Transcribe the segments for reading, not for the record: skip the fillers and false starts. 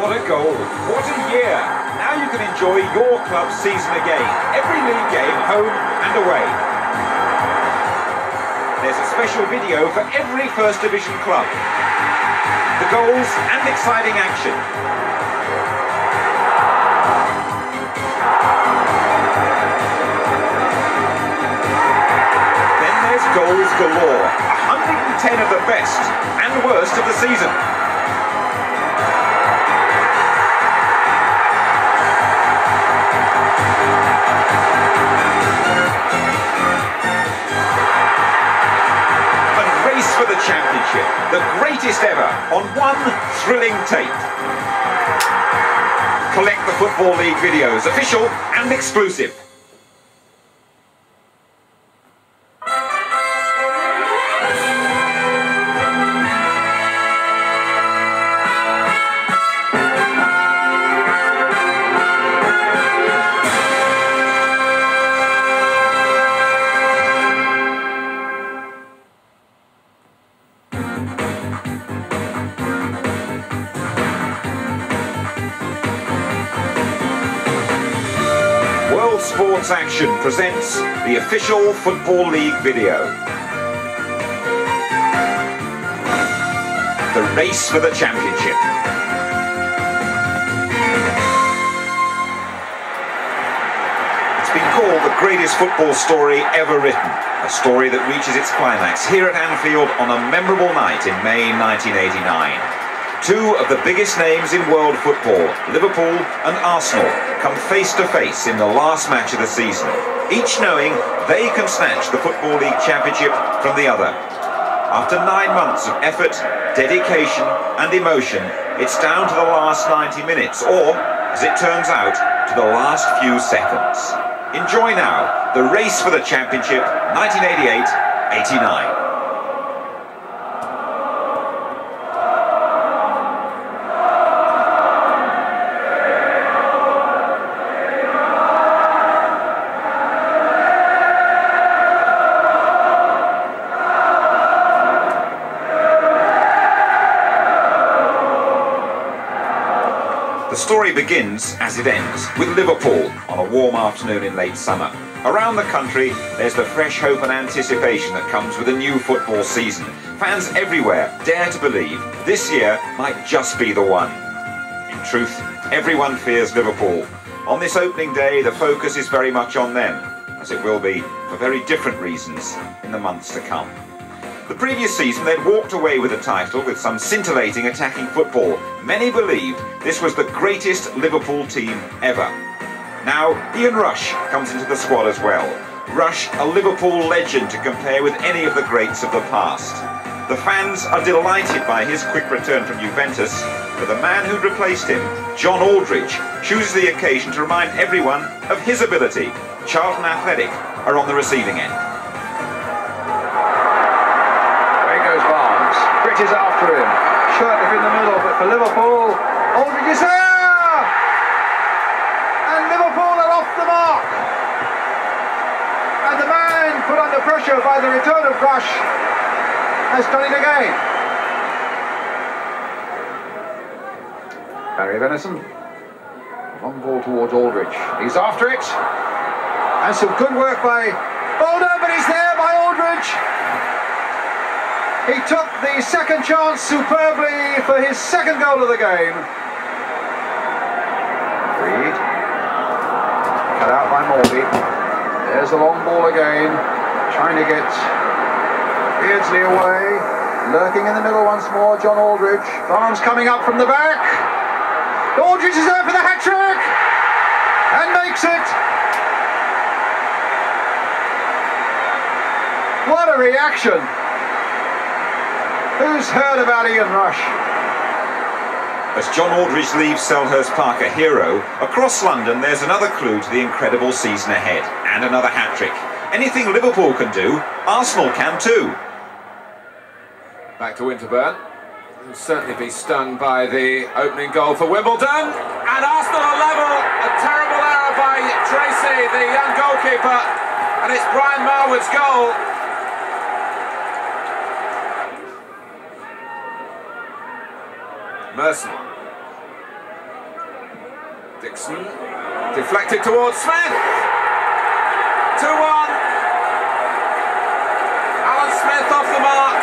What a goal, what a year. Now you can enjoy your club's season again. Every league game, home and away. There's a special video for every First Division club. The goals and exciting action. Then there's goals galore. 110 of the best and worst of the season. For the championship, the greatest ever, on one thrilling tape. Collect the Football League videos, official and exclusive. Sports Action presents the official Football League video. The race for the championship. It's been called the greatest football story ever written. A story that reaches its climax here at Anfield on a memorable night in May 1989. Two of the biggest names in world football, Liverpool and Arsenal, come face to face in the last match of the season, each knowing they can snatch the Football League Championship from the other. After 9 months of effort, dedication and emotion, it's down to the last 90 minutes, or, as it turns out, to the last few seconds. Enjoy now the race for the Championship 1988-89. The story begins as it ends, with Liverpool on a warm afternoon in late summer. Around the country, there's the fresh hope and anticipation that comes with a new football season. Fans everywhere dare to believe this year might just be the one. In truth, everyone fears Liverpool. On this opening day, the focus is very much on them, as it will be for very different reasons in the months to come. The previous season, they'd walked away with the title with some scintillating attacking football. Many believed this was the greatest Liverpool team ever. Now, Ian Rush comes into the squad as well. Rush, a Liverpool legend to compare with any of the greats of the past. The fans are delighted by his quick return from Juventus, but the man who replaced him, John Aldridge, chooses the occasion to remind everyone of his ability. Charlton Athletic are on the receiving end. Is after him. Shirtliff in the middle, but for Liverpool, Aldridge is there! And Liverpool are off the mark! And the man put under pressure by the return of Rush has done it again. Barry Venison, long ball towards Aldridge. He's after it. And some good work by Boulder, but he's there by Aldridge. He took the second chance superbly for his second goal of the game. Reed. Cut out by Morby. There's the long ball again. Trying to get Beardsley away. Lurking in the middle once more, John Aldridge. Barnes coming up from the back. Aldridge is there for the hat-trick. And makes it. What a reaction. Who's heard about Ian Rush? As John Aldridge leaves Selhurst Park a hero, across London there's another clue to the incredible season ahead, and another hat-trick. Anything Liverpool can do, Arsenal can too. Back to Winterburn. He'll certainly be stung by the opening goal for Wimbledon. And Arsenal are level. A terrible error by Tracy, the young goalkeeper. And it's Brian Marwood's goal. Merson. Dixon, deflected towards Smith. 2-1. Alan Smith off the mark.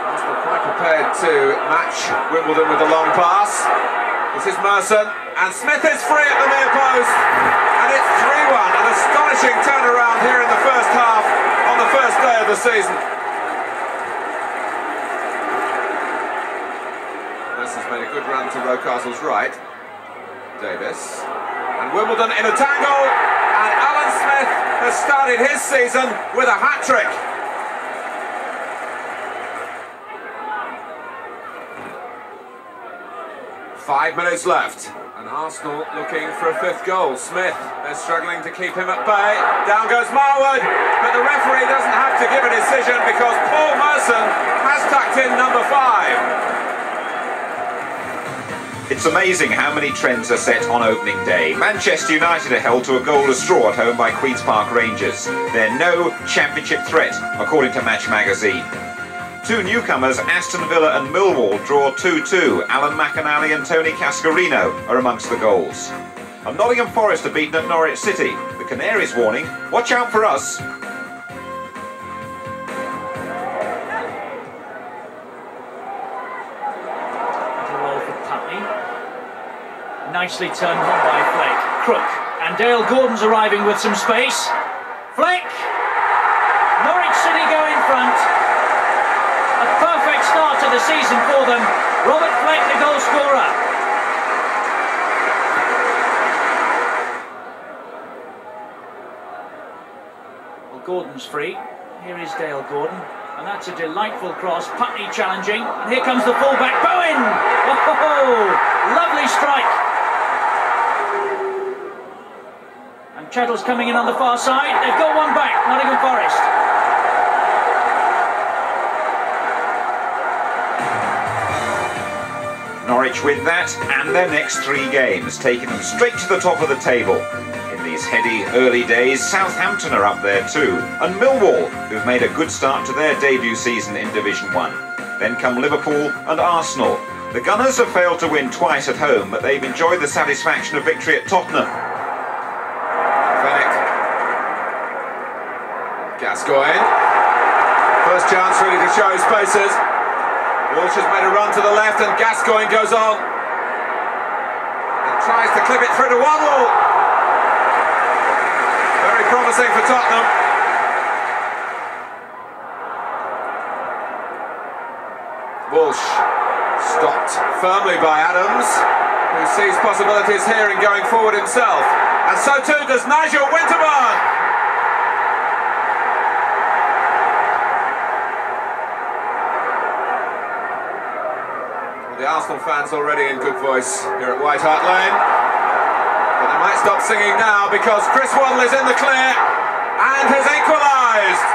Arsenal quite prepared to match Wimbledon with the long pass. This is Merson, and Smith is free at the near post, and it's 3-1. An astonishing turnaround here in the first half on the first day of the season. Merson's made a good run to Rocastle's right. Davis, and Wimbledon in a tangle, and Alan Smith has started his season with a hat-trick. Five minutes left, and Arsenal looking for a fifth goal. Smith, they're struggling to keep him at bay. Down goes Marwood, but the referee doesn't have to give a decision because Paul Merson has tucked in number 5. It's amazing how many trends are set on opening day. Manchester United are held to a goalless draw at home by Queen's Park Rangers. They're no championship threat, according to Match magazine. Two newcomers, Aston Villa and Millwall, draw 2-2. Alan McInally and Tony Cascarino are amongst the goals. And Nottingham Forest are beaten at Norwich City. The Canaries warning, watch out for us. Nicely turned on by Fleck. Crook, and Dale Gordon's arriving with some space. Fleck! Norwich City go in front. A perfect start to the season for them. Robert Fleck, the goal scorer. Well, Gordon's free. Here is Dale Gordon. And that's a delightful cross. Putney challenging. And here comes the fullback, Bowen! Oh, lovely strike. And Chettle's coming in on the far side. They've got one back, Nottingham Forest. Norwich with that and their next 3 games, taking them straight to the top of the table. In these heady early days, Southampton are up there too, and Millwall, who've made a good start to their debut season in Division 1. Then come Liverpool and Arsenal. The Gunners have failed to win twice at home, but they've enjoyed the satisfaction of victory at Tottenham. Fennick. Gascoigne. First chance really to show his paces. Walsh has made a run to the left and Gascoigne goes on. And tries to clip it through to Waddle. Very promising for Tottenham. Walsh stopped firmly by Adams, who sees possibilities here in going forward himself. And so too does Nigel Winterburn. The Arsenal fans already in good voice here at White Hart Lane. But they might stop singing now because Chris Waddle is in the clear and has equalised.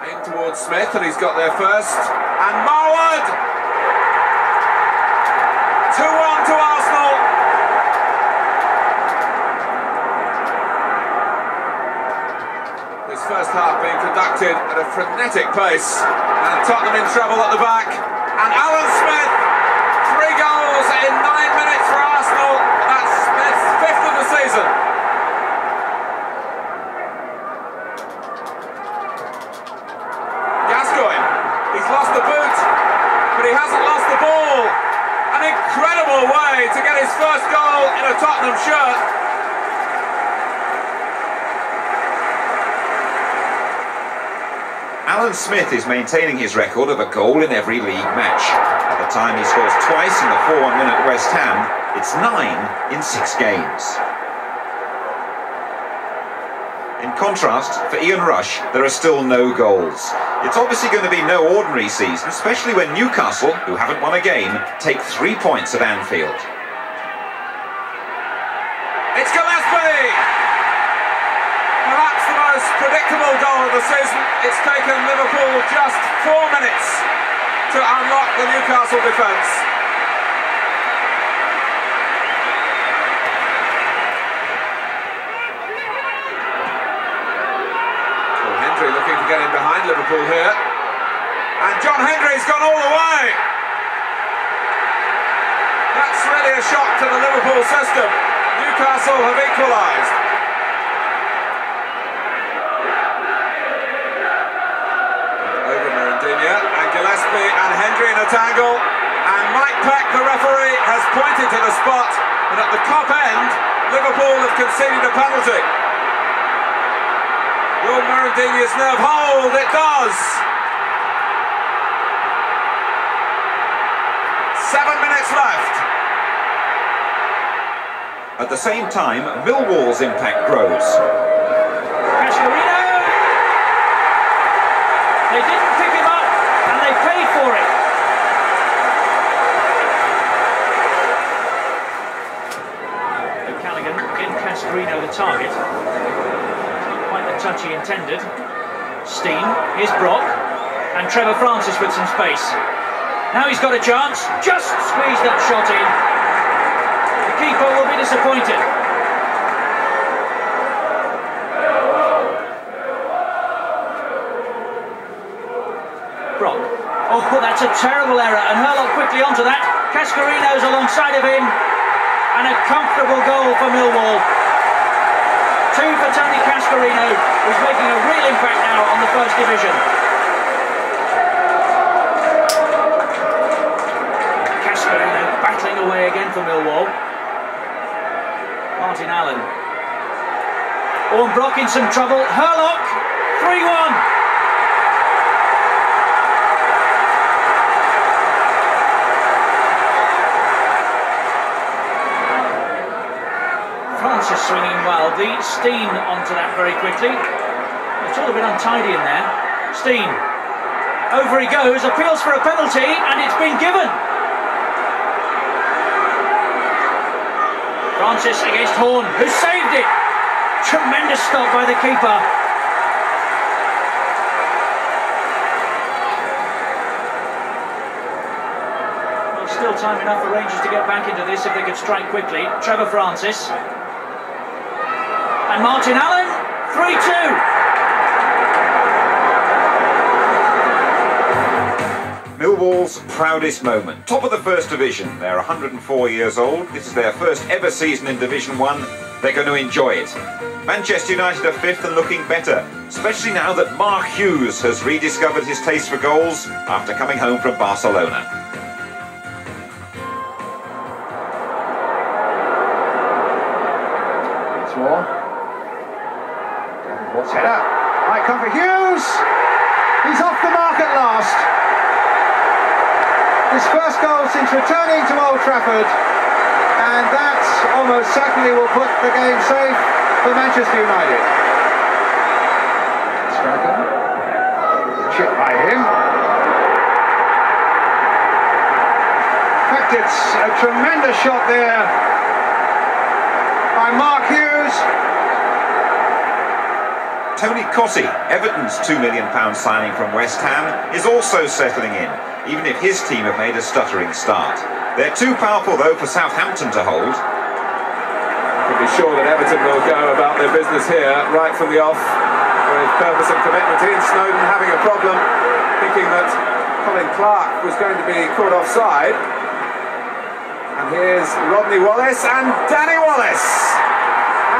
Aimed towards Smith and he's got there first. And Marwood! 2-1 to Arsenal. First half being conducted at a frenetic pace, and Tottenham in trouble at the back. And Alan Smith, 3 goals in 9 minutes for Arsenal. That's Smith's 5th of the season. Gascoigne, he's lost the boot, but he hasn't lost the ball. An incredible way to get his first goal in a Tottenham shirt. Alan Smith is maintaining his record of a goal in every league match. At the time he scores twice in the 4-1 win at West Ham, it's 9 in 6 games. In contrast, for Ian Rush, there are still no goals. It's obviously going to be no ordinary season, especially when Newcastle, who haven't won a game, take 3 points at Anfield. It's Gillespie! Perhaps the most predictable goal of the season. It's taken Liverpool just 4 minutes to unlock the Newcastle defence. Liverpool here. And John Hendry's gone all the way. That's really a shock to the Liverpool system. Newcastle have equalised. Over Marindinia, and Gillespie and Hendry in a tangle. And Mike Peck, the referee, has pointed to the spot. And at the top end, Liverpool have conceded a penalty. Will Marindinia's nerve hold? It does! 7 minutes left. At the same time, Millwall's impact grows. Cascarino! They didn't pick him up, and they paid for it. O'Callaghan, again Cascarino the target. Not quite the touch he intended. Steen, here's Brock, and Trevor Francis with some space. Now he's got a chance, just squeeze that shot in. The keeper will be disappointed. Brock, oh that's a terrible error, and Hurlock quickly onto that. Cascarino's alongside of him, and a comfortable goal for Millwall. 2 for Tony Cascarino, who's making a real impact now on the First Division. Battling away again for Millwall. Martin Allen. Orm Brock in some trouble. Hurlock, 3-1. Francis swinging wildly. Steen onto that very quickly. It's all a bit untidy in there. Steen. Over he goes, appeals for a penalty, and it's been given. Francis against Horn, who saved it. Tremendous stop by the keeper. Well, still time enough for Rangers to get back into this if they could strike quickly. Trevor Francis. And Martin Allen, 3-2. Millwall's proudest moment. Top of the First Division. They're 104 years old. This is their first ever season in Division 1. They're going to enjoy it. Manchester United are 5th and looking better, especially now that Mark Hughes has rediscovered his taste for goals after coming home from Barcelona. Once more. What's header? Might come for Hughes. He's off the mark at last. His first goal since returning to Old Trafford, and that almost certainly will put the game safe for Manchester United. Striker, chip by him. In fact, it's a tremendous shot there by Mark Hughes. Tony Cottee, Everton's £2 million signing from West Ham, is also settling in, even if his team have made a stuttering start. They're too powerful, though, for Southampton to hold. You can be sure that Everton will go about their business here right from the off, with purpose and commitment. Ian Snowden having a problem, thinking that Colin Clark was going to be caught offside. And here's Rodney Wallace and Danny Wallace.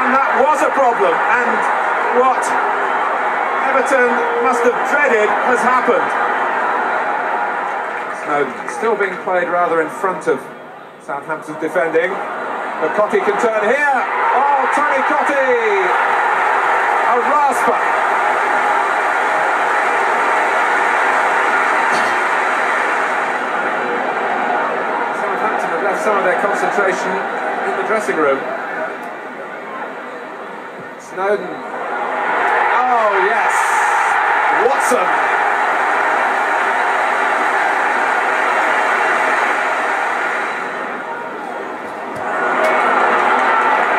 And that was a problem, and what Everton must have dreaded has happened. Snowden still being played rather in front of Southampton's defending, but Cottee can turn here. Oh, Tony Cottee! A rasper. Southampton have left some of their concentration in the dressing room. Snowden. Oh, yes. Watson.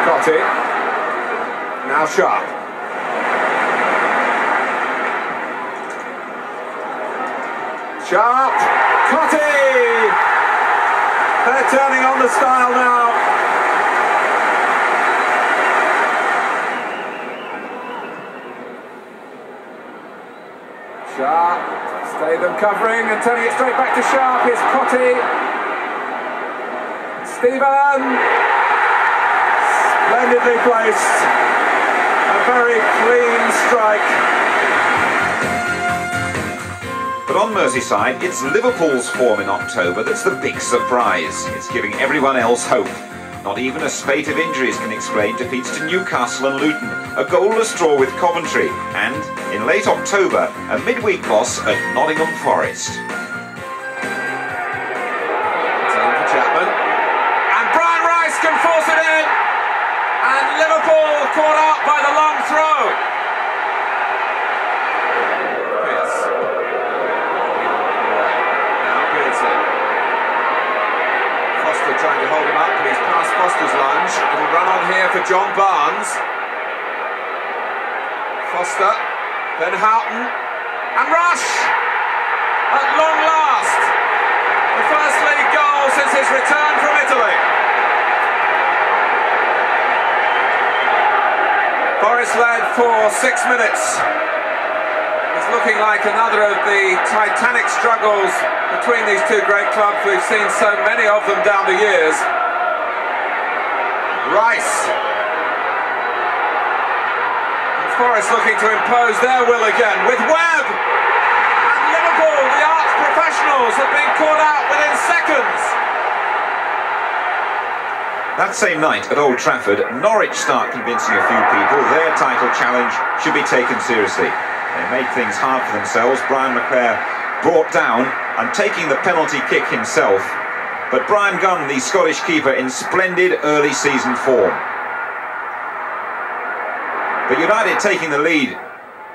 Cottee. Now Sharp. Sharp. Cottee. They're turning on the style now. Sharp. Statham covering and turning it straight back to Sharp. Here's Cotty. Stephen. Splendidly placed. A very clean strike. But on Merseyside, it's Liverpool's form in October that's the big surprise. It's giving everyone else hope. Not even a spate of injuries can explain defeats to Newcastle and Luton, a goalless draw with Coventry, and, in late October, a midweek loss at Nottingham Forest. Time for Chapman. And Brian Rice can force it in! And Liverpool caught out by the long throw. Pierce. Now Pearson. Foster trying to hold him up, but he's past Foster's lunge. It'll run on here for John Barnes. Foster, then Houghton, and Rush! At long last, the first league goal since his return from Italy. Forest led for 6 minutes. It's looking like another of the titanic struggles between these two great clubs. We've seen so many of them down the years. Rice. And Forest looking to impose their will again with Webb. And Liverpool, the arch professionals, have been caught out within seconds. That same night at Old Trafford, Norwich start convincing a few people their title challenge should be taken seriously. They made things hard for themselves. Brian McClare brought down and taking the penalty kick himself. But Brian Gunn, the Scottish keeper, in splendid early season form. But United taking the lead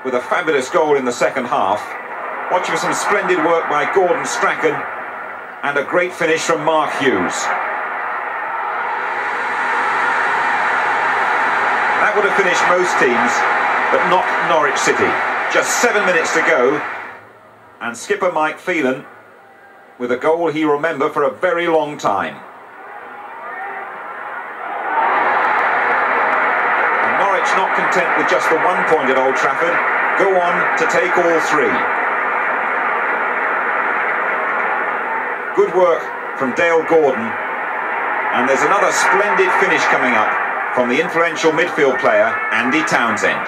with a fabulous goal in the second half. Watch for some splendid work by Gordon Strachan and a great finish from Mark Hughes. That would have finished most teams, but not Norwich City. Just 7 minutes to go, and skipper Mike Phelan with a goal he'll remember for a very long time. And Norwich, not content with just the 1 point at Old Trafford, go on to take all 3. Good work from Dale Gordon, and there's another splendid finish coming up from the influential midfield player Andy Townsend.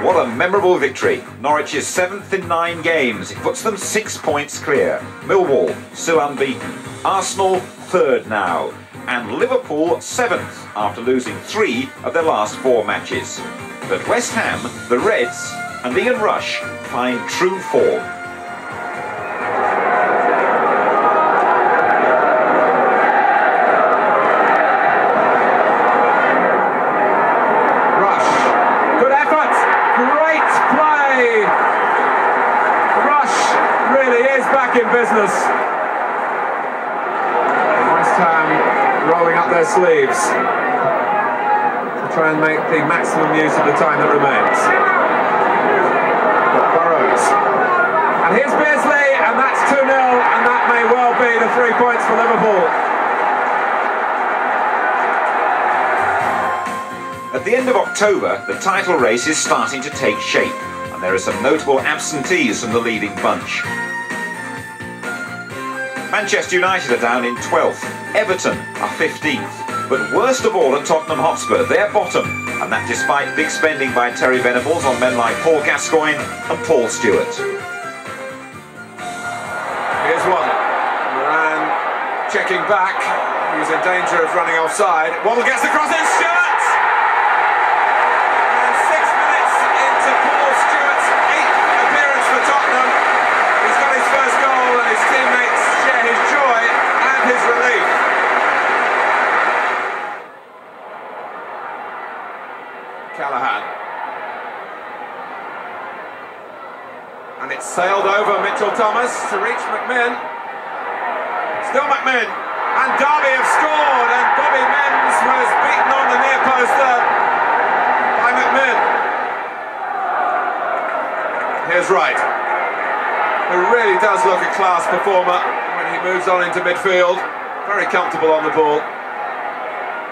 What a memorable victory. Norwich is 7th in 9 games. It puts them 6 points clear. Millwall still unbeaten. Arsenal 3rd now. And Liverpool 7th after losing 3 of their last 4 matches. But West Ham, the Reds and Ian Rush find true form. In business. West Ham rolling up their sleeves to try and make the maximum use of the time that remains. But Burrows. And here's Beardsley, and that's 2-0, and that may well be the 3 points for Liverpool. At the end of October, the title race is starting to take shape, and there are some notable absentees from the leading bunch. Manchester United are down in 12th, Everton are 15th, but worst of all at Tottenham Hotspur, they're bottom, and that despite big spending by Terry Venables on men like Paul Gascoigne and Paul Stewart. Here's one, Moran checking back, he was in danger of running offside, Waddle gets the cross in, Stewart! And 6 minutes into Paul Stewart's 8th appearance for Tottenham, he's got his first goal and his teammates share his joy and his relief. Callahan. And it's sailed over Mitchell Thomas to reach McMinn. Still McMinn. And Derby have scored, and Bobby Mims was beaten on the near post there by McMinn. Here's Wright, who really does look a class performer when he moves on into midfield. Very comfortable on the ball.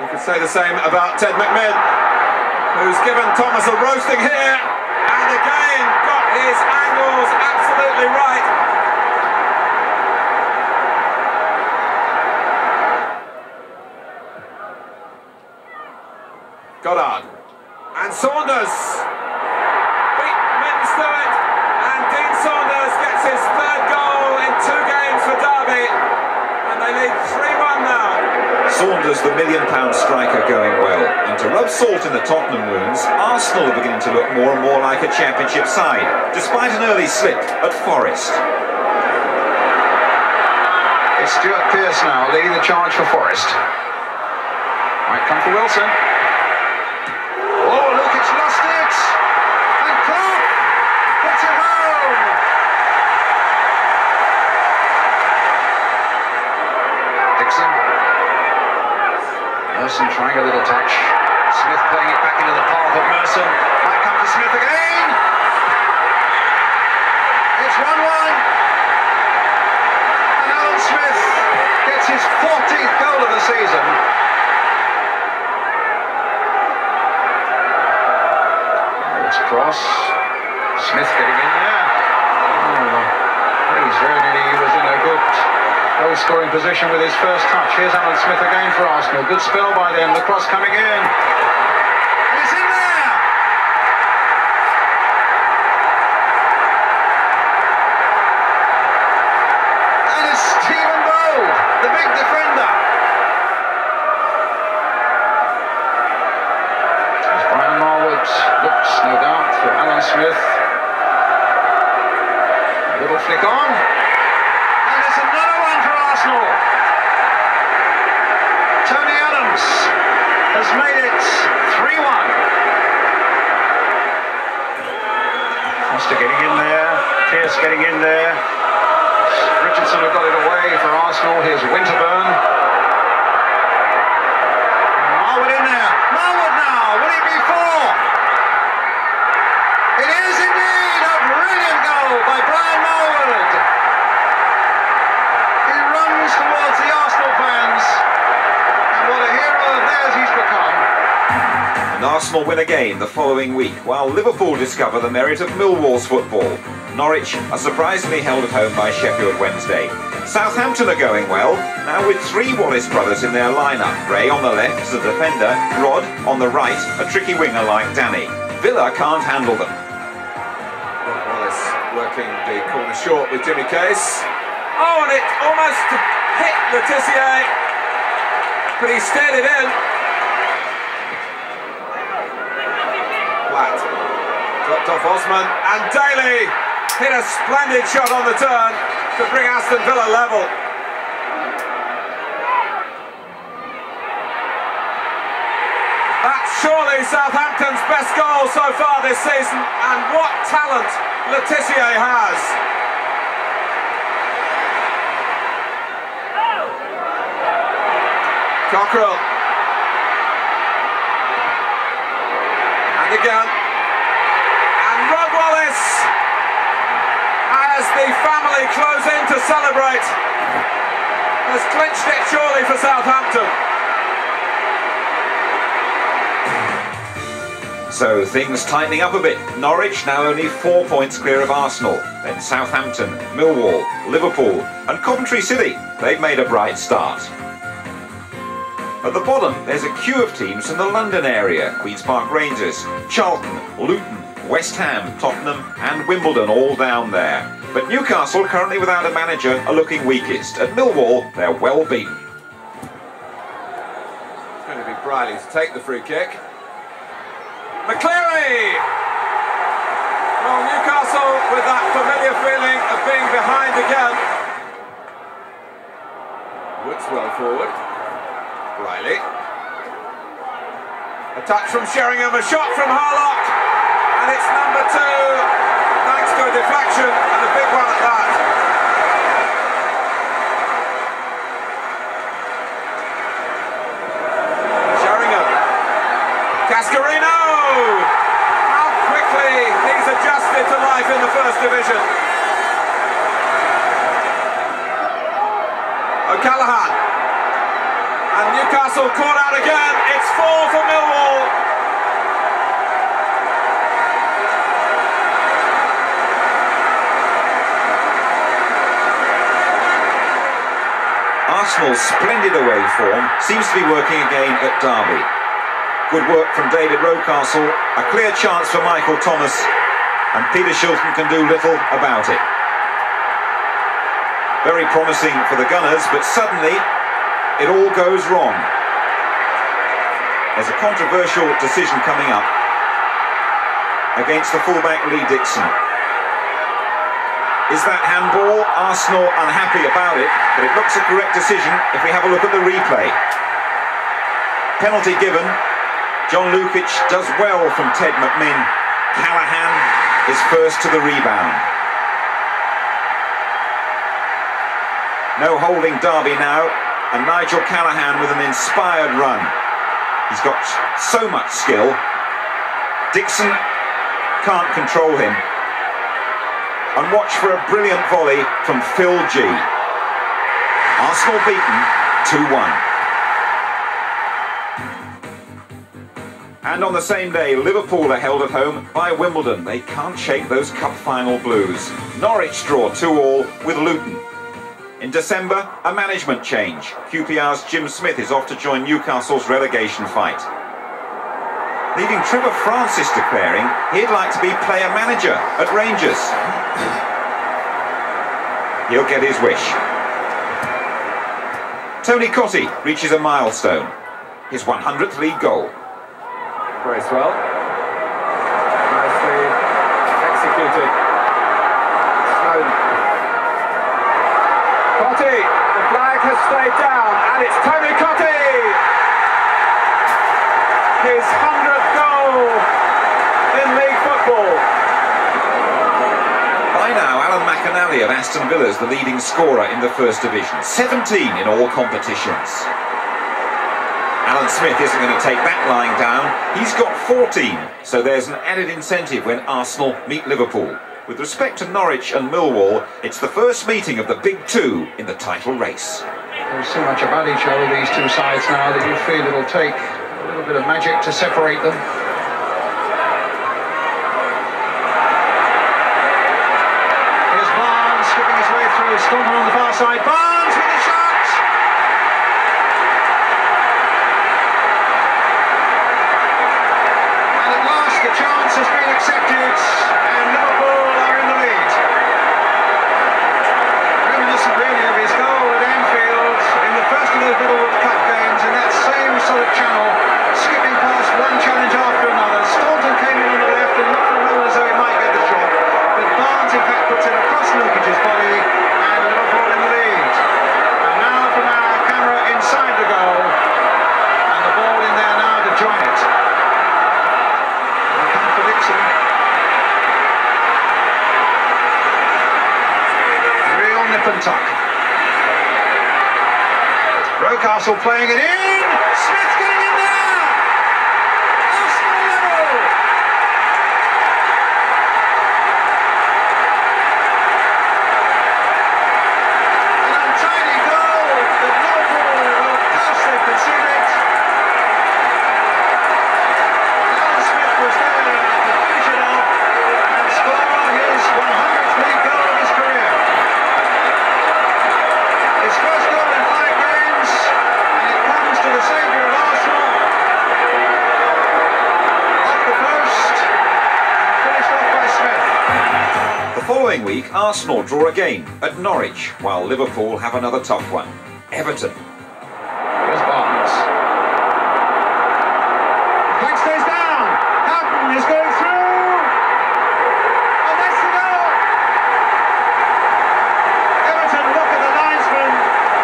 You could say the same about Ted McMinn. who's given Thomas a roasting here, and again got his angles absolutely right. Goddard and Saunders beat Mittens to it, and Dean Saunders gets his third goal in 2 games for Derby, and they lead 3-1 now. Saunders, the £1 million striker, going well, and to rub salt in the Tottenham wounds, Arsenal are beginning to look more and more like a championship side, despite an early slip at Forest. It's Stuart Pearce now leading the charge for Forest. Might come for Wilson. Oh, look, it's lost it! And Clark puts it home! Dixon. Merson trying a little touch. Smith playing it back into the path of Merson. Might come to Smith again! It's 1-1! And Alan Smith gets his 14th goal of the season. Cross. Smith getting in there. Oh, he's very nearly, he was in a good goal scoring position with his first touch. Here's Alan Smith again for Arsenal. Good spell by them. The cross coming in. And it's in there! And it's Stephen Bold, the big defender. As Brian Marwood looks, no doubt, for Alan Smith. A little flick on. And it's another one for Arsenal. Tony Adams has made it 3-1. Foster getting in there. Pearce getting in there. Richardson have got it away for Arsenal. Here's Winterburn. Marwood in there. Marwood now. Will he be 4? It is indeed a brilliant goal by Brian Marwood. He runs towards the Arsenal fans, and what a hero of theirs he's become. And Arsenal win again the following week, while Liverpool discover the merit of Millwall's football. Norwich are surprisingly held at home by Sheffield Wednesday. Southampton are going well, now with 3 Wallace brothers in their lineup. Ray on the left as a defender, Rod on the right, a tricky winger like Danny. Villa can't handle them. Wallace working the corner short with Jimmy Case. Oh, and it almost hit Letitia, but he steered it in. Platt dropped off Osman, and Daly hit a splendid shot on the turn to bring Aston Villa level. That's surely Southampton's best goal so far this season, and what talent Letitia has. Cockrell. And again. And Rod Wallace, as the family close in to celebrate, has clinched it surely for Southampton. So things tightening up a bit. Norwich now only 4 points clear of Arsenal. Then Southampton, Millwall, Liverpool and Coventry City. They've made a bright start. At the bottom, there's a queue of teams from the London area. Queen's Park Rangers, Charlton, Luton, West Ham, Tottenham and Wimbledon all down there. But Newcastle, currently without a manager, are looking weakest. At Millwall, they're well beaten. It's going to be Briley to take the free kick. McCleary! Well, Newcastle with that familiar feeling of being behind again. Woods well forward. Riley. A touch from Sheringham, a shot from Harlock, and it's number 2, thanks to a deflection, and a big one at that. Sheringham. Cascarino! How quickly he's adjusted to life in the First Division. O'Callaghan. And Newcastle caught out again. It's 4 for Millwall. Arsenal's splendid away form seems to be working again at Derby. Good work from David Rocastle, a clear chance for Michael Thomas, and Peter Shilton can do little about it. Very promising for the Gunners, but suddenly it all goes wrong. There's a controversial decision coming up against the fullback Lee Dixon. Is that handball? Arsenal unhappy about it, but it looks a correct decision if we have a look at the replay. Penalty given. John Lukic does well from Ted McMinn. Callahan is first to the rebound. No holding Derby now, and Nigel Callahan with an inspired run. He's got so much skill. Dixon can't control him. And watch for a brilliant volley from Phil G. Arsenal beaten 2-1. And on the same day, Liverpool are held at home by Wimbledon. They can't shake those cup final blues. Norwich draw 2-2 with Luton. In December, a management change. QPR's Jim Smith is off to join Newcastle's relegation fight. Leaving Trevor Francis declaring he'd like to be player-manager at Rangers. He'll get his wish. Tony Cottee reaches a milestone. His 100th league goal. Brace well. Nicely executed. Sloan. Cottee, the flag has stayed down, and it's Tony Cottee! His 100th goal in league football. By now, Alan McAnally of Aston Villa is the leading scorer in the First Division. 17 in all competitions. Alan Smith isn't going to take that lying down. He's got 14, so there's an added incentive when Arsenal meet Liverpool. With respect to Norwich and Millwall, it's the first meeting of the big two in the title race. There's so much about each other, these two sides now, that you feel it'll take a little bit of magic to separate them. Here's Barnes skipping his way through, Staunton on the far side. Barnes with a shot! And at last the chance has been accepted, and Liverpool are in the lead. Reminiscent really of his goal at Anfield in the first of those World Cup games, in that same sort of channel, skipping past one challenge after another. Staunton came in on the left and looked for a moment as though he might get the shot, but Barnes in fact puts it across Lukic's body, and Liverpool in the lead. And now from our camera inside the goal, and the ball in there now to join it. Now comes for Dixon. Real nip and tuck. Rocastle playing it in. Smith getting in there. Arsenal level. An untidy goal that Liverpool will pass they conceded. Alan Smith was there to finish it off and score his 100th league goal of his career. His first goal in 5 games, and it comes to the saviour of Arsenal. Off the post, and finished off by Smith. The following week, Arsenal draw again at Norwich, while Liverpool have another tough one. Everton. Here's Barnes. Flag stays down. Houghton is going through. And that's the goal. Everton look at the linesman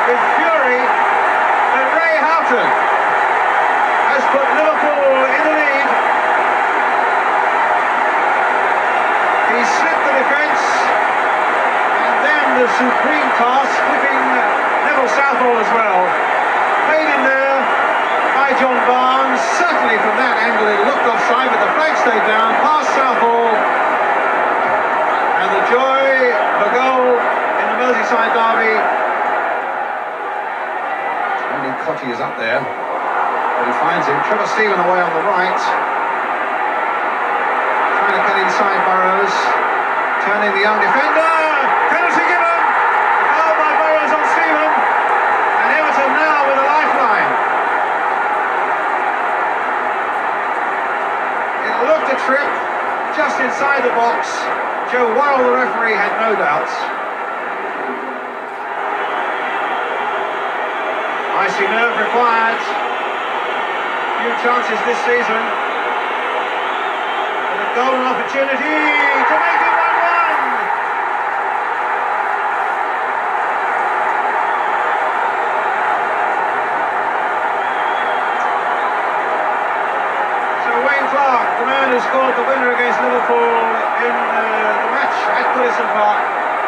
with fury, and Ray Houghton has put Liverpool in the lead. He slipped the defence, and then the supreme task, flipping Neville Southall as well. Made in there by John Barnes. Certainly from that angle it looked offside, but the flag stayed down, past Southall. And the joy, the goal in the Merseyside derby. Only Cottee is up there, but he finds him. Trevor Stephen away on the right. Trying to cut inside Burrows. Turning the young defender. Penalty given. The foul by Burrows on Stephen. And inside the box. Joe Worrell, the referee, had no doubts. Icy nerve required. Few chances this season. And a golden opportunity to make it 1-1. So Wayne Clark, the man who scored the winner against Liverpool in the match at Goodison Park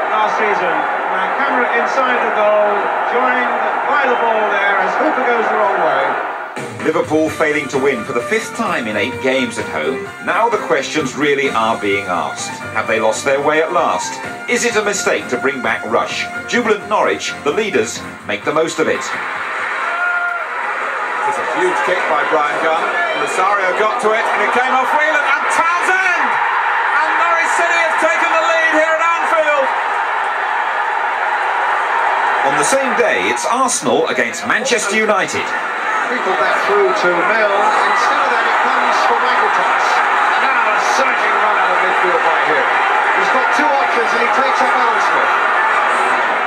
last season. Now camera inside the goal, joined by the ball there as Hooper goes the wrong way. Liverpool failing to win for the 5th time in 8 games at home. Now the questions really are being asked. Have they lost their way at last? Is it a mistake to bring back Rush? Jubilant Norwich, the leaders, make the most of it. It's a huge kick by Brian Gunn. Rosario got to it and it came off Whelan and Townsend! And Norwich City have taken the lead here at Anfield. On the same day, it's Arsenal against Manchester United. Put that through to Mill. Instead of that, it comes for Michael Thomas. And now a surging run out of midfield by him. He's got 2 options and he takes up Alan Smith.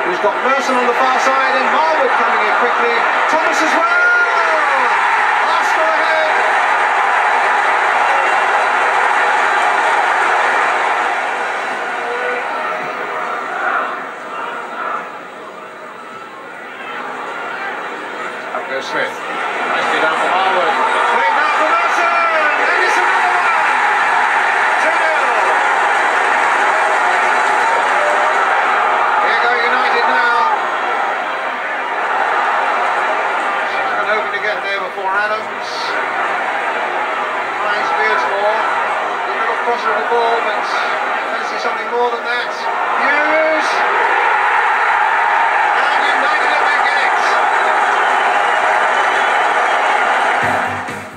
He's got Merson on the far side and Marwood coming in quickly. Thomas as well! Arsenal ahead! Up goes Smith. Nicely down for Marwood. Playing down for Merson! And it's another one! 2-0. Here go United now. Been hoping to get there before Adams. Finds Beardsmore. A little crosser of the ball, but I fancy something more than that. Hughes! And United have back in it.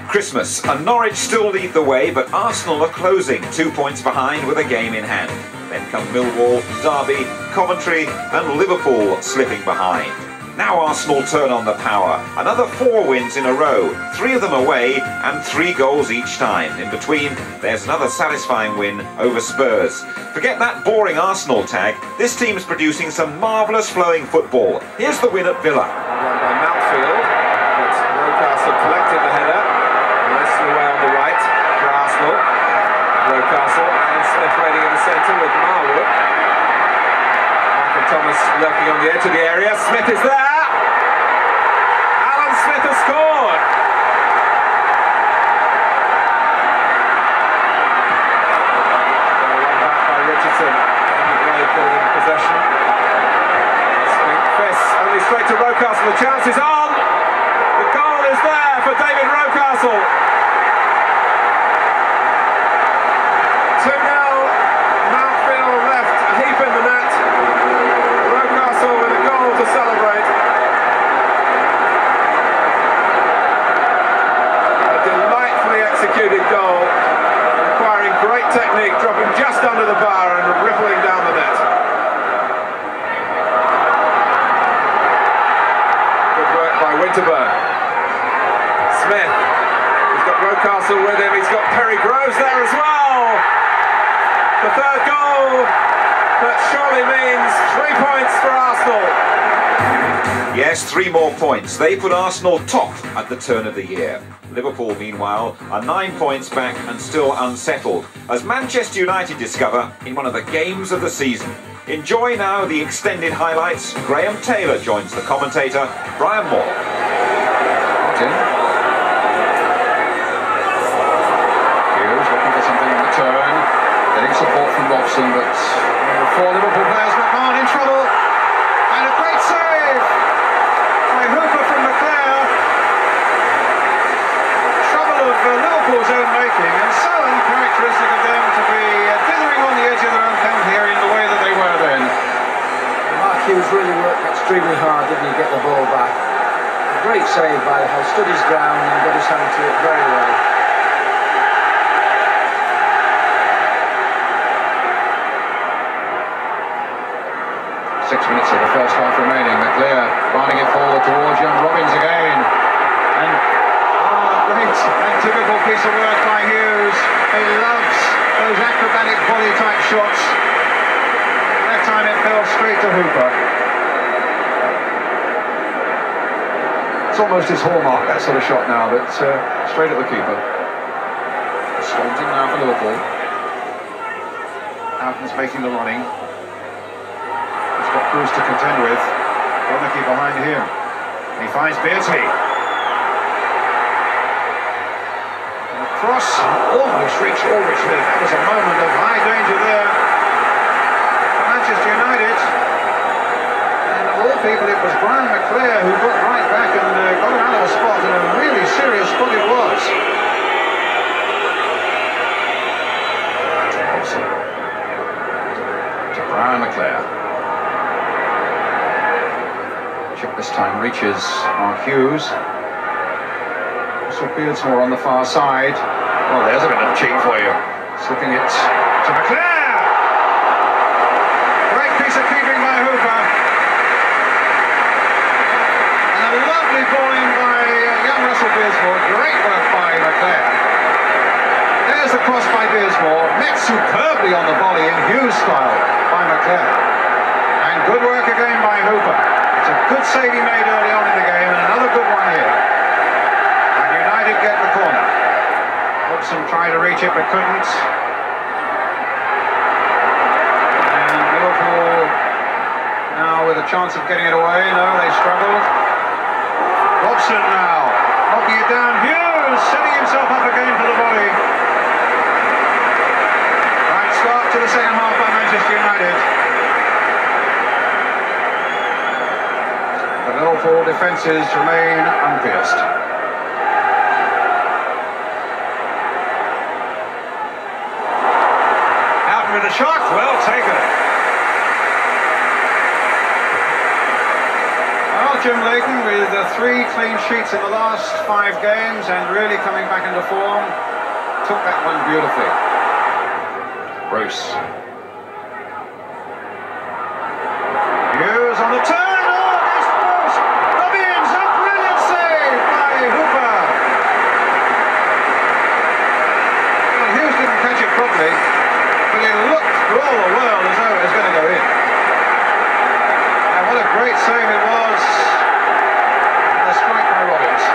Christmas, and Norwich still lead the way, but Arsenal are closing 2 points behind with a game in hand. Then come Millwall, Derby, Coventry and Liverpool slipping behind. Now Arsenal turn on the power. Another 4 wins in a row, 3 of them away and 3 goals each time. In between, there's another satisfying win over Spurs. Forget that boring Arsenal tag. This team's producing some marvellous flowing football. Here's the win at Villa. Run by Mountfield, but Rocastle collected the header. Nicely away on the right for Arsenal. Rocastle and Smith waiting in the centre with Marwood. Michael Thomas lurking on the edge of the area. Smith is there! Alan Smith has scored! Run back by Richardson. Blade getting in possession. Smith only straight to Rocastle. The chance is on! The goal is there for David Rocastle. 2-0. Mountfield left a heap in the net. Rocastle with a goal to celebrate. A delightfully executed goal, requiring great technique, dropping just under the bar and rippling down the net. Good work by Winterburn. Smith, he's got Rocastle with him, he's got Perry Groves there as well. The 3rd goal that surely means 3 points for Arsenal. Yes, 3 more points. They put Arsenal top at the turn of the year. Liverpool, meanwhile, are 9 points back and still unsettled, as Manchester United discover in one of the games of the season. Enjoy now the extended highlights. Graham Taylor joins the commentator, Brian Moore. Hughes looking for something on the turn. Getting support from Robson, but 4 Liverpool players. McMahon in trouble. And a great save by Hooper from McClare. Trouble of Liverpool's own making, and so uncharacteristic of them to be dithering on the edge of their own penalty area in the way that they were then. Mark Hughes really worked extremely hard, didn't he, get the ball back. A great save by Hull, stood his ground and got his hand to it very well. 6 minutes of the first half remaining. McClare finding it forward towards young Robbins again. And great and typical piece of work by Hughes. He loves those acrobatic volley-type shots. That time it fell straight to Hooper. It's almost his hallmark, that sort of shot now, but straight at the keeper. Staunton now for Liverpool. Houghton's making the running. He's got Bruce to contend with. Donaghy behind him. He finds Beardsley. And a cross almost reached Aldrich. That was a moment of high danger there for Manchester United. And of all people, it was Brian McClair who got right back and got him out of a spot, and a really serious spot it was. To Brian McClair. Chip this time reaches Mark Hughes. Also Beardsmore on the far side. Well, there's a bit of cheek for you. Slipping it to McClair. Great piece of keeping by Hooper. And a lovely bowling by young Russell Beardsmore. Great work by McClair. There's the cross by Beardsmore. Met superbly on the volley in Hughes style by McClair. And good work again by Hooper. It's a good save he made early on in the game, and another good one here. And United get the corner. Hobson tried to reach it but couldn't. And Liverpool now with a chance of getting it away. No, they struggled. Hobson now knocking it down. Hughes setting himself up again for the volley. Right start to the second half by Manchester United. The Liverpool defences remain unpierced. Houghton with a shot, well taken. Well, Jim Leighton with 3 clean sheets in the last 5 games and really coming back into form, took that one beautifully. Bruce. Hughes on the turn. Properly, but it looked for all the world as though it was going to go in. And what a great save it was. And a strike by Roberts.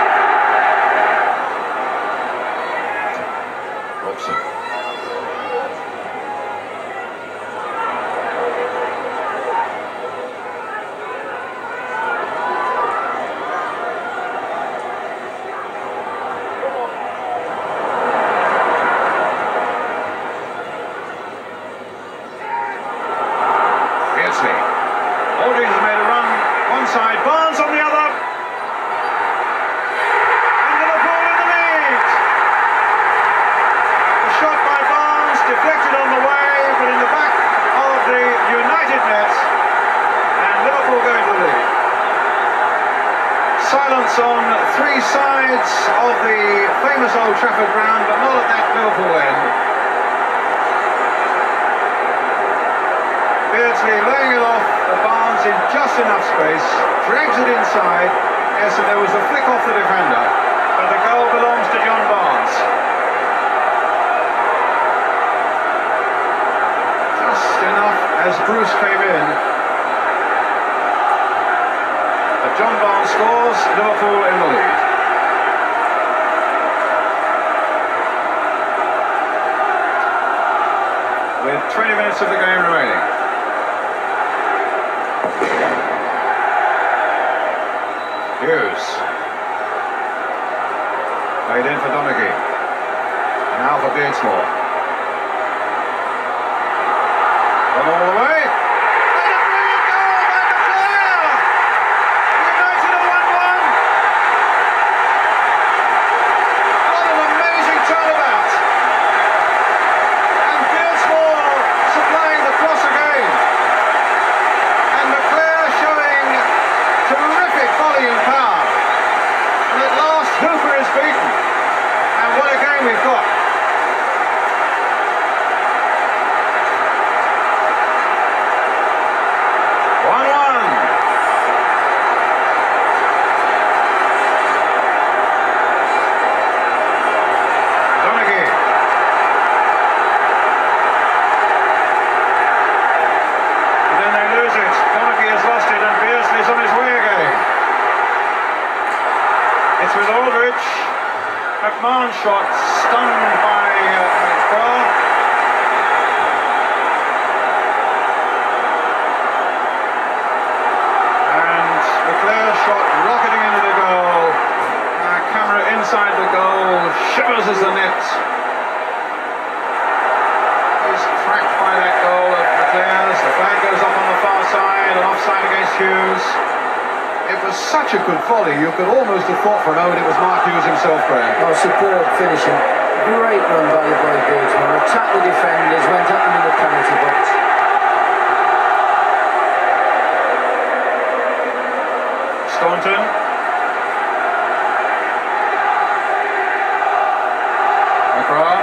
Robson. Aldridge has made a run one side, Barnes on the other. And Liverpool in the lead. A shot by Barnes, deflected on the way, but in the back of the United net. And Liverpool go into the lead. Silence on 3 sides of the famous Old Trafford ground, but not at that Liverpool end. Beardsley laying it off, the Barnes in just enough space, drags it inside. Yes, and there was a flick off the defender, but the goal belongs to John Barnes. Just enough as Bruce came in. But John Barnes scores, Liverpool in the lead. With 20 minutes of the game remaining. Hughes. Played in for Donaghy. And now for Beardsmore. Gone all the way. And a brilliant goal by McClair! United are 1-1. McMahon's shot stunned by McGraw. And Leclerc's shot rocketing into the goal. Camera inside the goal, shivers as the net is tracked by that goal of Leclerc's. The flag goes up on the far side, and offside against Hughes. It was such a good volley, you could almost have thought for a moment it was Mark Hughes himself, Graham. Oh, superb finishing. Great run by the boy Gainsborough. Attacked the defenders, went up into the penalty box. Staunton. McGraw.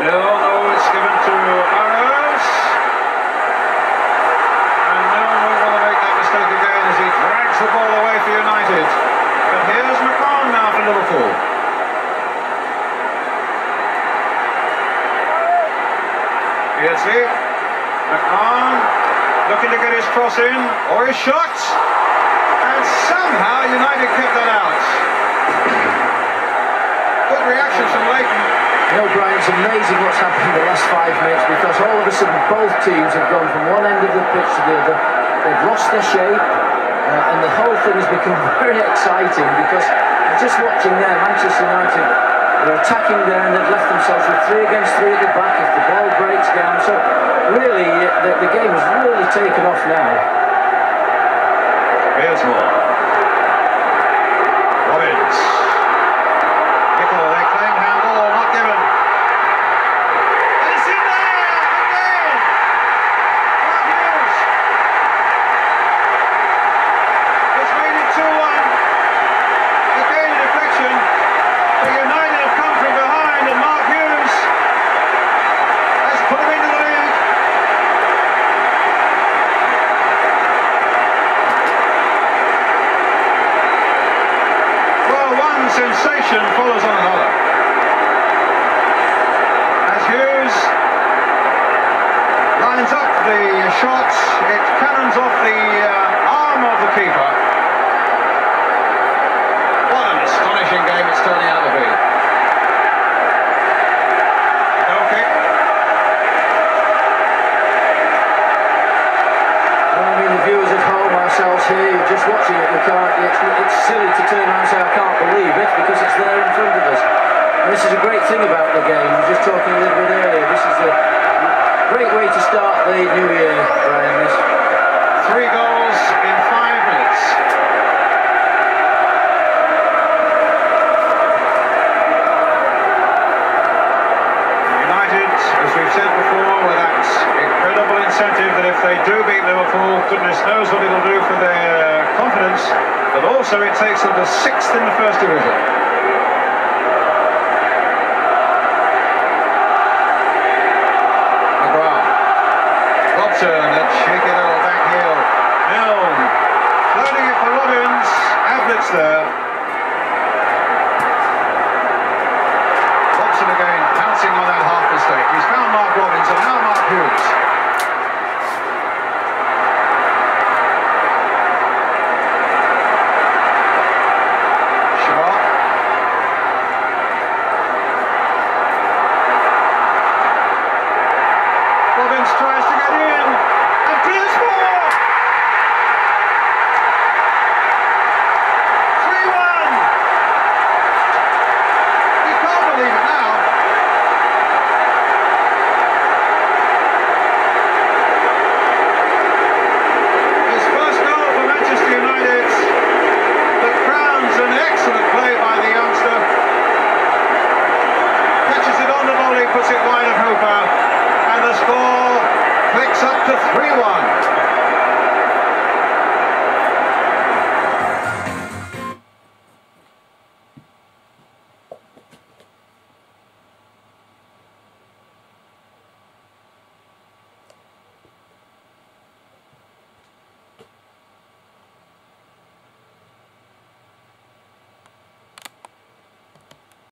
No, it's given to Burrows. And no one won't want to make that mistake again as he drags the ball away for United. But here's McMahon now for Liverpool. Beardsley. McMahon looking to get his cross in, or his shot. And somehow United kept that out. Good reactions from Leighton. You know, Brian, it's amazing what's happened in the last 5 minutes, because all of a sudden both teams have gone from one end of the pitch to the other. They've lost their shape, and the whole thing has become very exciting, because just watching there, Manchester United, they're attacking there and they've left themselves with 3 against 3 at the back if the ball breaks down. So really, the game has really taken off now. Here's more. Robbins. Nickel, they claim handball, not given. And it's in there again. Mark Hughes. It's made it 2-1. Again a deflection. But United have come from behind, and Mark Hughes has put him into the lead. Sensation follows on another. As Hughes lines up the shot, it cannons off the arm of the keeper. What an astonishing game it's turning out to be. Goal kick. Well, I mean, the viewers at home, ourselves here, you're just watching it, it's silly to turn around and say I can't believe it, because it's there in front of us. And this is a great thing about the game. We were just talking a little bit earlier. This is a great way to start the new year, Brian. This 3 goals in 5 minutes. United, as we've said before, with that incredible incentive that if they do beat Liverpool, goodness knows what it'll do for their confidence, but also it takes them to 6th in the First Division. McGrath. Robson, that cheeky little back heel. Milne, floating it for Robbins. Ablets there. Robson again, pouncing on that half mistake. He's found Mark Robbins and now Mark Hughes. Tries to get in, and Pierce more! 3-1! You can't believe it now. His first goal for Manchester United, that crowns an excellent play by the youngster. Catches it on the volley, puts it wide of Hooper, and the score clicks up to 3-1.